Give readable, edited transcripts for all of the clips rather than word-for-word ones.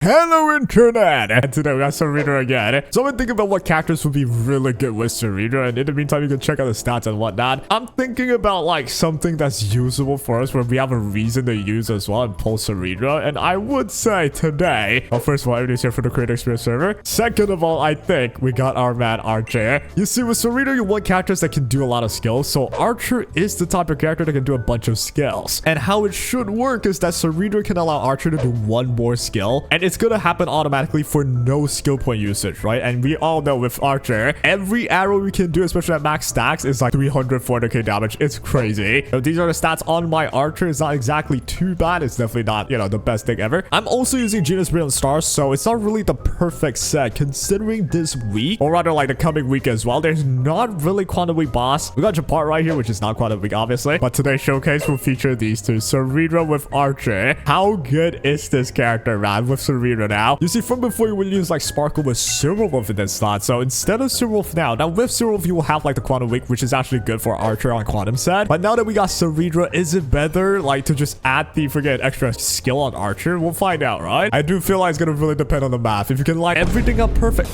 Hello internet! And today we got Cerydra again. So I've been thinking about what characters would be really good with Cerydra, and in the meantime you can check out the stats and whatnot. I'm thinking about like something that's usable for us where we have a reason to use as well and pull Cerydra. And I would say today, well, first of all, everybody's here for the Creator Experience server. Second of all, I think we got our man Archer. You see, with Cerydra you want characters that can do a lot of skills, so Archer is the type of character that can do a bunch of skills. And how it should work is that Cerydra can allow Archer to do one more skill, and it's gonna happen automatically for no skill point usage, right? And we all know with Archer, every arrow we can do, especially at max stacks, is like 300, 400k damage. It's crazy. So these are the stats on my Archer. It's not exactly too bad. It's definitely not, you know, the best thing ever. I'm also using Genus Brilliant Stars, so it's not really the perfect set considering this week, or rather like the coming week as well. There's not really Quantum Week boss. We got Japart right here, which is not Quantum Week, obviously. But today's showcase will feature these two, Cerydra with Archer. How good is this character, man, with Cerydra now? You see, from before you would use like Sparkle with Cerywolf in this slot. So instead of Cerywolf now with Cerywolf you will have like the Quantum Week, which is actually good for Archer on Quantum set. But now that we got Cerydra, is it better like to just add the extra skill on Archer? We'll find out, right? I do feel like it's gonna really depend on the math. If you can line everything up perfect.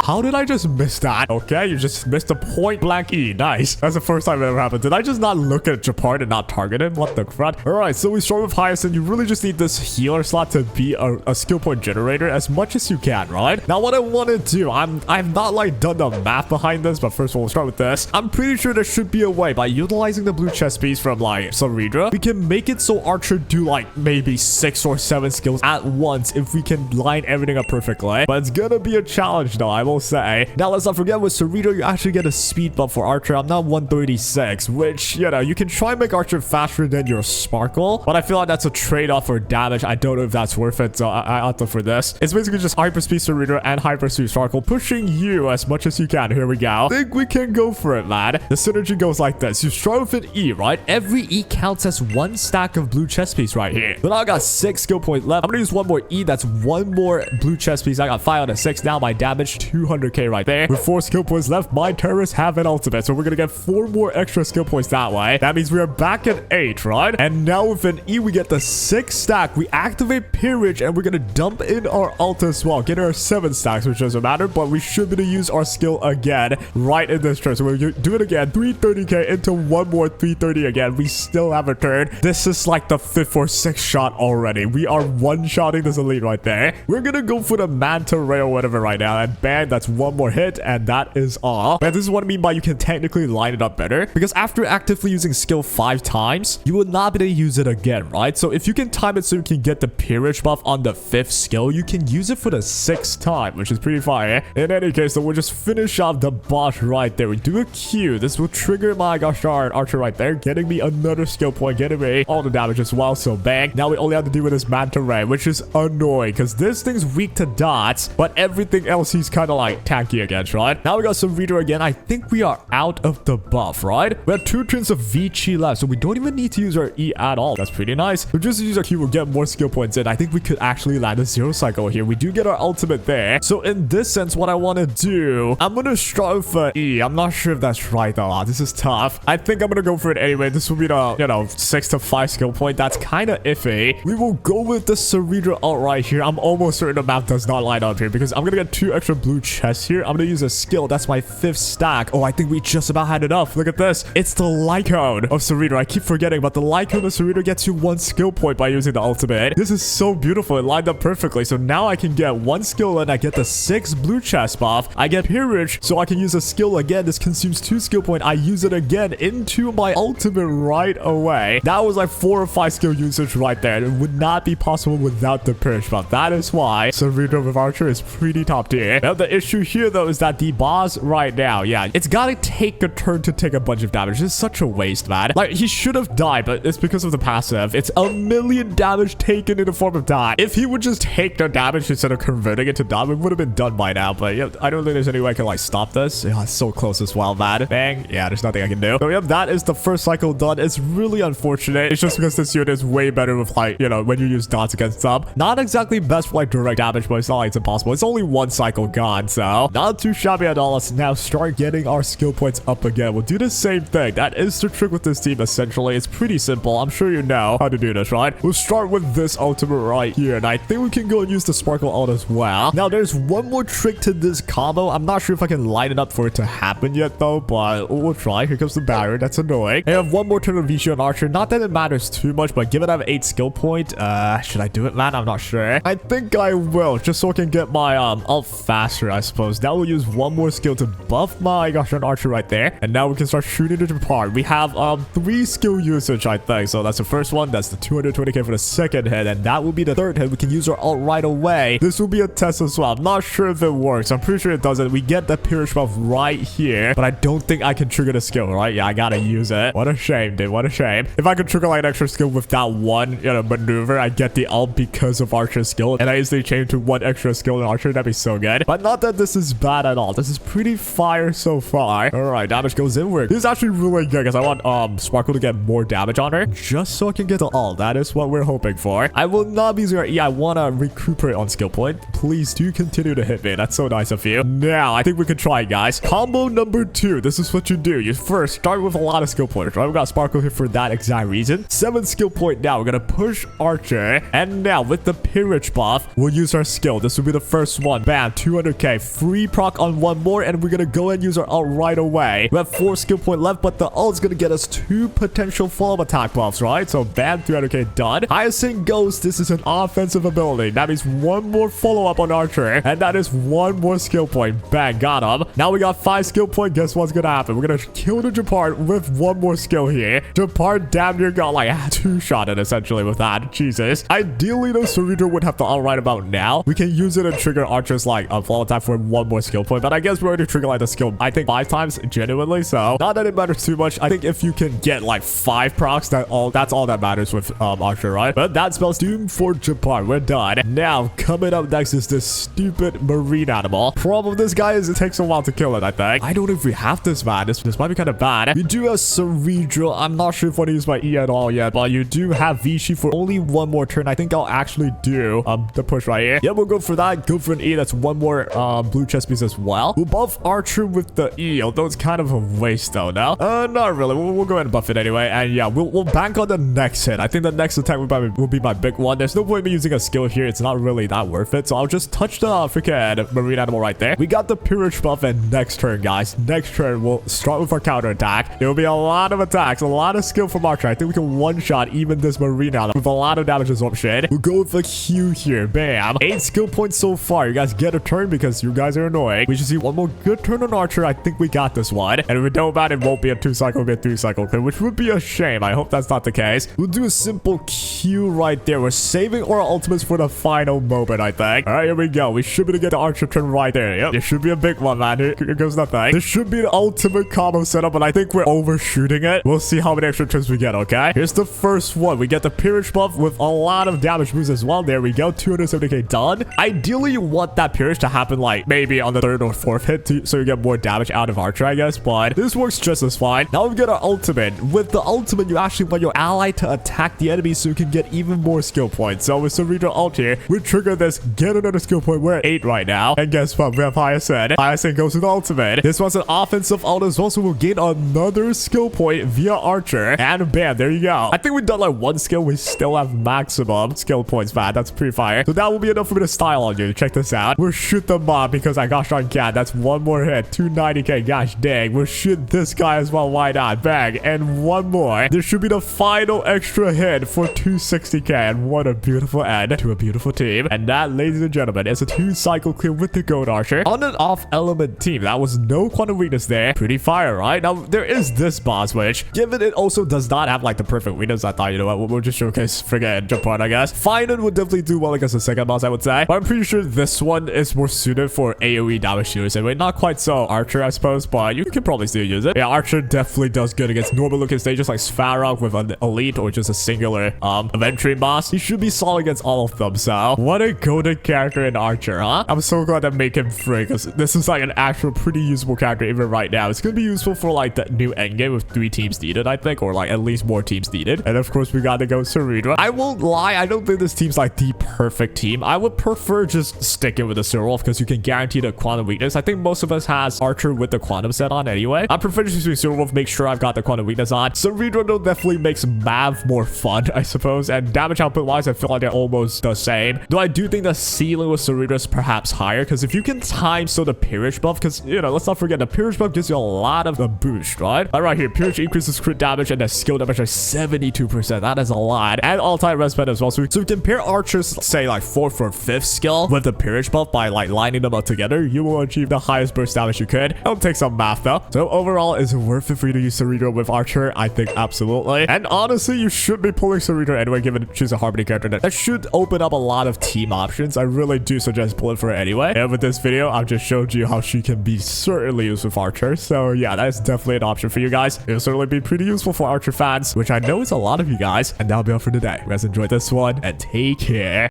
How did I just miss that? Okay, you just missed a point blank E. Nice. That's the first time it ever happened. Did I just not look at Japart and not target him? What the crud? Alright, so we start with Hysilens. You really just need this healer slot to be a skill point generator as much as you can, right? Now, what I want to do, I've not like done the math behind this, but first of all, we'll start with this. I'm pretty sure there should be a way by utilizing the blue chest piece from like Cerydra. We can make it so Archer do like maybe 6 or 7 skills at once if we can line everything up perfectly. But it's gonna be a challenge though, I will say. Now let's not forget with Cerydra you actually get a speed buff for Archer. I'm now 136, which, you know, you can try and make Archer faster than your Sparkle, but I feel like that's a trade-off for damage. I don't know if that's worth it, so I opted for this. It's basically just hyperspeed Cerydra and hyperspeed Sparkle, pushing you as much as you can. Here we go. I think we can go for it, man. The synergy goes like this. You start with an E, right? Every E counts as 1 stack of blue chest piece right here. So now I got 6 skill points left. I'm gonna use 1 more E. That's 1 more blue chest piece. I got 5 out of 6. Now my damage 200k right there. With 4 skill points left, my terrorists have an ultimate, so we're gonna get 4 more extra skill points that way. That means we are back at 8, right? And now with an E we get the 6 stack. We activate Peerage and we're gonna dump in our ult as well, get our 7 stacks, which doesn't matter, but we should be able to use our skill again right in this turn. So we'll do it again. 330k into 1 more 330 again. We still have a turn. This is like the 5th or 6th shot already. We are one-shotting this elite right there. We're gonna go for the Manta Ray or whatever right now, and bang, that's 1 more hit, and that is all. But this is what I mean by you can technically line it up better, because after actively using skill 5 times, you will not be able to use it again, right? So if you can time it so you can get the Peerage buff on the 5th skill, you can use it for the 6th time, which is pretty fire. In any case, so we'll just finish off the boss right there. We do a Q. This will trigger my gosh darn Archer right there, getting me another skill point, getting me all the damage as well. So bang. Now we only have to deal with this Manta Ray, which is annoying because this thing's weak to dots, but everything else he's kind of like tanky against, right? Now we got Cerydra again. I think we are out of the buff, right? We have 2 turns of VIDS left, so we don't even need to use our E at all. That's pretty nice. We just use our Q, we'll get more skill points in. I think we could actually land a 0 cycle here. We do get our ultimate there. So in this sense, what I want to do, I'm going to start with an E. I'm not sure if that's right though. This is tough. I think I'm going to go for it anyway. This will be the, you know, 6 to 5 skill point. That's kind of iffy. We will go with the Cerydra ult right here. I'm almost certain the map does not line up here because I'm going to get 2 extra blue chests here. I'm going to use a skill. That's my 5th stack. Oh, I think we just about had enough. Look at this. It's the Lycone of Cerydra. I keep forgetting, but the Lycone of Cerydra gets you 1 skill point by using the ultimate. This is so beautiful. It lined up perfectly. So now I can get 1 skill and I get the 6 blue chest buff. I get Peerage, so I can use a skill again. This consumes 2 skill point. I use it again into my ultimate right away. That was like 4 or 5 skill usage right there. It would not be possible without the Peerage buff. That is why Cerydra with Archer is pretty top tier. Now the issue here though is that the boss right now, yeah, it's gotta take a turn to take a bunch of damage. It's such a waste, man. Like, he should have died, but it's because of the passive. It's 1,000,000 damage taken in the form of die. If he would just take the damage instead of converting it to die, it would have been done by now. But yeah, I don't think there's any way I can like stop this. Yeah, it's so close as well, man. Bang. Yeah, there's nothing I can do. So yeah, that is the first cycle done. It's really unfortunate. It's just because this unit is way better with like, you know, when you use dots against them. Not exactly best for like direct damage, but it's not like it's impossible. It's only 1 cycle gone. on. So not too shabby at all. Let's now start getting our skill points up again. We'll do the same thing. That is the trick with this team, essentially. It's pretty simple. I'm sure you know how to do this, right? We'll start with this ultimate right here, and I think we can go and use the sparkle ult as well. Now, there's one more trick to this combo. I'm not sure if I can line it up for it to happen yet, though, but we'll try. Here comes the barrier. That's annoying. I have one more turn of VIDS Archer. Not that it matters too much, but given I have 8 skill point, should I do it, man? I'm not sure. I think I will, just so I can get my ult faster, I suppose. Now we'll use one more skill to buff my gosh darn Archer right there, and now we can start shooting it apart. We have 3 skill usage, I think. So that's the first one. That's the 220k for the second hit, and that will be the third hit. We can use our ult right away. This will be a test as well. I'm not sure if it works. I'm pretty sure it doesn't. We get the Pyrrhic buff right here, but I don't think I can trigger the skill, right? Yeah, I gotta use it. What a shame, dude. What a shame. If I could trigger like an extra skill with that one, maneuver, I get the ult because of Archer's skill, and I easily change to one extra skill in Archer. That'd be so good. But not that this is bad at all. This is pretty fire so far. All right, damage goes inward. This is actually really good because I want Sparkle to get more damage on her, just so I can get the ult. That is what we're hoping for. I will not be using her E. I want to recuperate on skill point. Please do continue to hit me. That's so nice of you. Now, I think we can try, guys. Combo number 2. This is what you do. You first start with a lot of skill points, right? We got Sparkle here for that exact reason. 7 skill point now. We're going to push Archer. And now, with the Pyrrhic buff, we'll use our skill. This will be the first one. Bam, 200k. Free proc on one more, and we're going to go and use our ult right away. We have 4 skill point left, but the ult's going to get us 2 potential follow-up attack buffs, right? So, bam, 300k done. Hyacinth Ghost. This is an offensive ability. That means one more follow-up on Archer, and that is one more skill point. Bang, got him. Now we got 5 skill point. Guess what's going to happen? We're going to kill the Japart with one more skill here. Japart damn near got like 2-shotted essentially with that. Jesus. Ideally, though, Cerydra would have to ult right about now. We can use it to trigger Archer's like a follow attack for one more skill point, but I guess we're already triggered like the skill, I think 5 times genuinely, so not that it matters too much. I think if you can get like 5 procs, that's all that matters with Archer, right? But that spells doom for Japart. We're done. Now, coming up next is this stupid marine animal. Problem with this guy is it takes a while to kill it, I think. I don't know if we have this, man. This might be kind of bad. We do have Cerydra. I'm not sure if I want to use my E at all yet, but you do have Vichy for only one more turn. I think I'll actually do the push right here. Yeah, we'll go for that. Go for an E. That's one more blue chest piece as well. We'll buff Archer with the E, although it's kind of a waste though, no? Not really. We'll go ahead and buff it anyway. And yeah, we'll bank on the next hit. I think the next attack will be my big one. There's no point in me using a skill here. It's not really that worth it. So I'll just touch the freaking marine animal right there. We got the Pyrrhic buff, and next turn, guys. Next turn, we'll start with our counter attack. There will be a lot of attacks, a lot of skill from Archer. I think we can one-shot even this marine animal with a lot of damage absorption. We'll go with a Q here. Bam. 8 skill points so far. You guys get a turn because you guys are annoying. We should see one more good turn on Archer. I think we got this one. And if we don't bat, it won't be a 2-cycle, it'll be a 3-cycle, which would be a shame. I hope that's not the case. We'll do a simple Q right there. We're saving our ultimates for the final moment, I think. All right, here we go. We should be able to get the Archer turn right there. Yep. This should be a big one, man. Here goes nothing. This should be the ultimate combo setup, but I think we're overshooting it. We'll see how many extra turns we get, okay? Here's the first one. We get the Pyrrhic buff with a lot of damage boost as well. There we go. 270k done. Ideally, you want that Pyrrhic to happen like maybe on the 3rd or 4th hit so you get more damage out of Archer, I guess, but this works just as fine. Now we get our ultimate. With the ultimate, you actually want your ally to attack the enemy so you can get even more skill points. So with Cerydra ult here, we trigger this, get another skill point. We're at 8 right now. And guess what? We have Hyacinth. Hyacinth goes with ultimate. This one's an offensive ult as well, so we'll gain another skill point via Archer. And bam, there you go. I think we've done like 1 skill. We still have maximum skill points, man. That's pretty fire. So that will be enough for me to style on you. Check this out. We'll shoot the mob because I gosh darn cat. That's one more hit. 290k. Gosh dang. We'll shoot this guy as well. Why not? Bang. And one more. This should be the final extra hit for 260k. And what a beautiful end to a beautiful team. And that, ladies and gentlemen, is a 2-cycle clear with the Gold Archer on an off element team. That was no quantum weakness there. Pretty fire, right? Now, there is this boss, which, given it also does not have like the perfect weakness, I thought, you know what, we'll just showcase friggin' Japart, I guess. Finan would definitely do well against the second boss, I would say. But I'm pretty sure this one is more suited for AoE damage shooters. Anyway, not quite so Archer, I suppose, but you can probably still use it. Yeah, Archer definitely does good against normal looking stages like Svarog with an elite or just a singular event stream boss. He should be solid against all of them. So what a golden character in Archer, huh? I'm so glad to make him free because this is like an actual pretty usable character even right now. It's gonna be useful for like the new endgame with 3 teams needed, I think, or like at least more teams needed. And of course we gotta go Cerydra. I won't lie, I don't think this team's like the perfect team. I would prefer just sticking with the Cerolf because you can guarantee the quantum weakness. I think most of us has Archer with the quantum set on anyway. I'm proficiency with Silverwolf, make sure I've got the quantum weakness on. Cerydra though definitely makes Mav more fun, I suppose. And damage output wise, I feel like they're almost the same. Though I do think the ceiling with Cerydra is perhaps higher, because if you can time so the Peerage buff, because you know, let's not forget the Peerage buff gives you a lot of the boost, right? Like right here, Peerage increases crit damage and the skill damage by 72%. That is a lot. And all-time res spend as well. So we compare Archer's, say, like 4th or 5th skill with the Peerage buff by like lining them up together, you will achieve the highest burst damage you could. It'll take some math though. So overall, is it worth it for you to use Cerydra with Archer? I think absolutely. And honestly, you should be pulling Cerydra anyway, given choose a Harmony character. That should open up a lot of team options. I really do suggest pulling for it anyway. And with this video, I've just showed you how she can be certainly used with Archer. So yeah, that is definitely an option for you guys. It'll certainly be pretty useful for Archer fans, which I know is a lot of you guys. And that'll be all for today. You guys enjoyed this one, and take care.